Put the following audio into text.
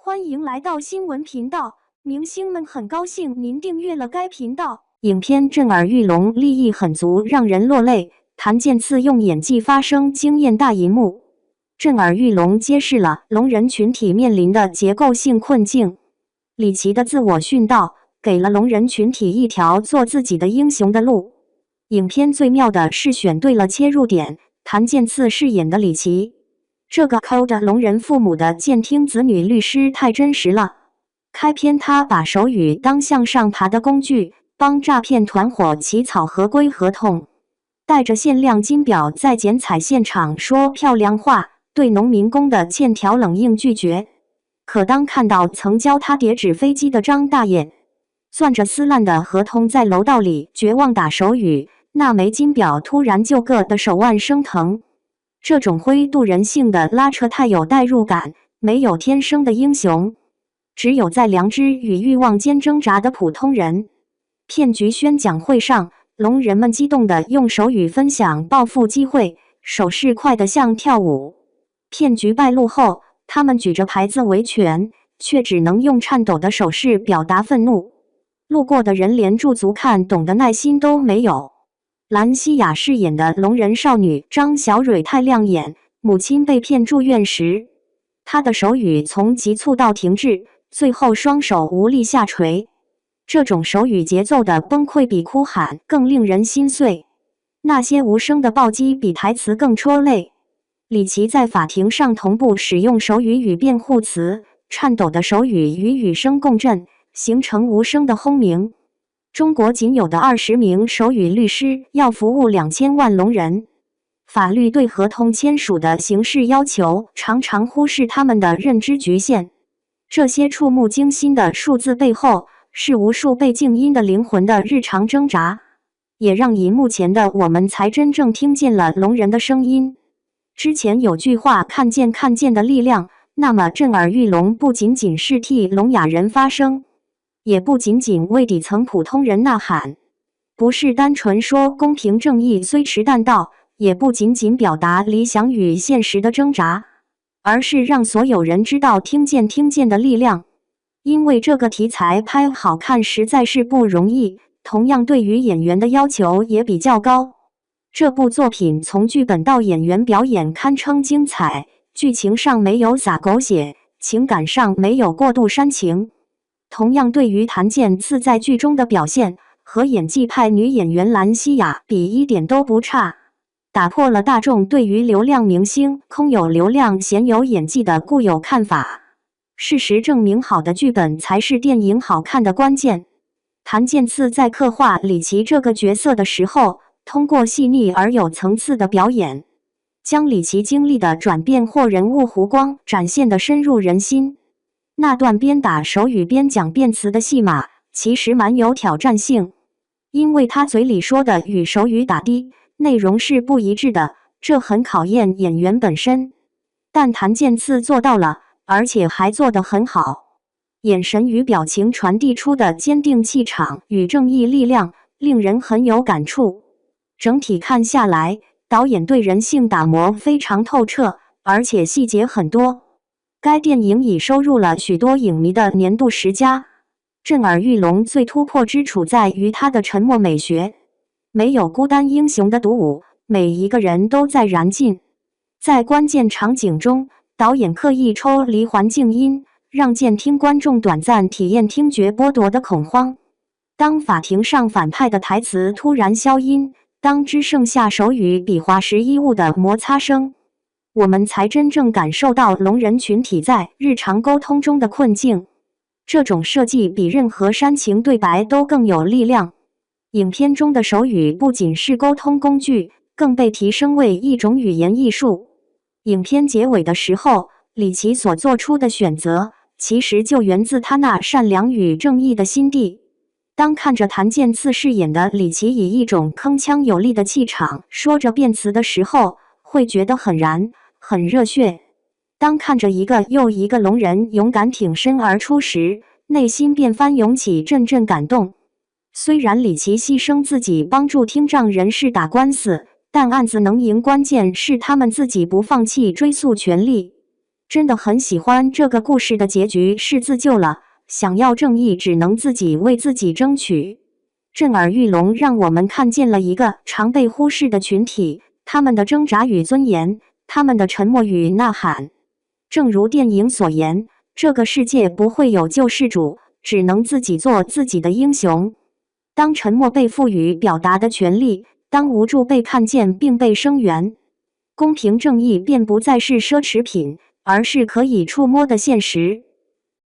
欢迎来到新闻频道，明星们很高兴您订阅了该频道。影片震耳欲聋，立意很足，让人落泪。谭健次用演技发声，惊艳大银幕。震耳欲聋揭示了聋人群体面临的结构性困境。李琦的自我殉道，给了聋人群体一条做自己的英雄的路。影片最妙的是选对了切入点，谭健次饰演的李琦。这个抠着聋人父母的监听子女律师太真实了。开篇他把手语当向上爬的工具，帮诈骗团伙起草合规合同，带着限量金表在剪彩现场说漂亮话，对农民工的欠条冷硬拒绝。可当看到曾教他叠纸飞机的张大爷，攥着撕烂的合同在楼道里绝望打手语，那枚金表突然就硌得手腕生疼。这种灰度人性的拉扯太有代入感，没有天生的英雄，只有在良知与欲望间挣扎的普通人。骗局宣讲会上，聋人们激动地用手语分享暴富机会，手势快得像跳舞。骗局败露后，他们举着牌子维权，却只能用颤抖的手势表达愤怒。路过的人连驻足看懂的耐心都没有。兰西亚饰演的聋人少女张小蕊太亮眼，母亲被骗住院时，她的手语从急促到停滞，最后双手无力下垂。这种手语节奏的崩溃比哭喊更令人心碎，那些无声的暴击比台词更戳泪。李琦在法庭上同步使用手语与辩护词，颤抖的手语与语声共振，形成无声的轰鸣。中国仅有的20名手语律师要服务2000万聋人，法律对合同签署的形式要求常常忽视他们的认知局限。这些触目惊心的数字背后，是无数被静音的灵魂的日常挣扎，也让荧幕前的我们才真正听见了聋人的声音。之前有句话看见的力量，那么震耳欲聋不仅仅是替聋哑人发声，也不仅仅为底层普通人呐喊，不是单纯说公平正义虽迟但到，也不仅仅表达理想与现实的挣扎，而是让所有人知道听见的力量。因为这个题材拍好看实在是不容易，同样对于演员的要求也比较高。这部作品从剧本到演员表演堪称精彩，剧情上没有撒狗血，情感上没有过度煽情。同样对于谭健次在剧中的表现，和演技派女演员兰西亚比一点都不差，打破了大众对于流量明星空有流量鲜有演技的固有看法。事实证明，好的剧本才是电影好看的关键。谭健次在刻画李琦这个角色的时候，通过细腻而有层次的表演，将李琦经历的转变或人物弧光展现得深入人心。那段边打手语边讲辩词的戏码，其实蛮有挑战性，因为他嘴里说的与手语打的内容是不一致的，这很考验演员本身。但谭健次做到了，而且还做得很好。眼神与表情传递出的坚定气场与正义力量，令人很有感触。整体看下来，导演对人性打磨非常透彻，而且细节很多。该电影已收入了许多影迷的年度10佳。震耳欲聋最突破之处在于它的沉默美学，没有孤单英雄的独舞，每一个人都在燃尽。在关键场景中，导演刻意抽离环境音，让监听观众短暂体验听觉剥夺的恐慌。当法庭上反派的台词突然消音，当只剩下手语比划时衣物的摩擦声，我们才真正感受到聋人群体在日常沟通中的困境。这种设计比任何煽情对白都更有力量。影片中的手语不仅是沟通工具，更被提升为一种语言艺术。影片结尾的时候，李琦所做出的选择，其实就源自他那善良与正义的心地。当看着谭健次饰演的李琦以一种铿锵有力的气场说着辩词的时候，会觉得很燃，很热血。当看着一个又一个聋人勇敢挺身而出时，内心便翻涌起阵阵感动。虽然李琦牺牲自己帮助听障人士打官司，但案子能赢，关键是他们自己不放弃追诉权利。真的很喜欢这个故事的结局是自救了，想要正义只能自己为自己争取。震耳欲聋让我们看见了一个常被忽视的群体，他们的挣扎与尊严，他们的沉默与呐喊。正如电影所言，这个世界不会有救世主，只能自己做自己的英雄。当沉默被赋予表达的权利，当无助被看见并被声援，公平正义便不再是奢侈品，而是可以触摸的现实。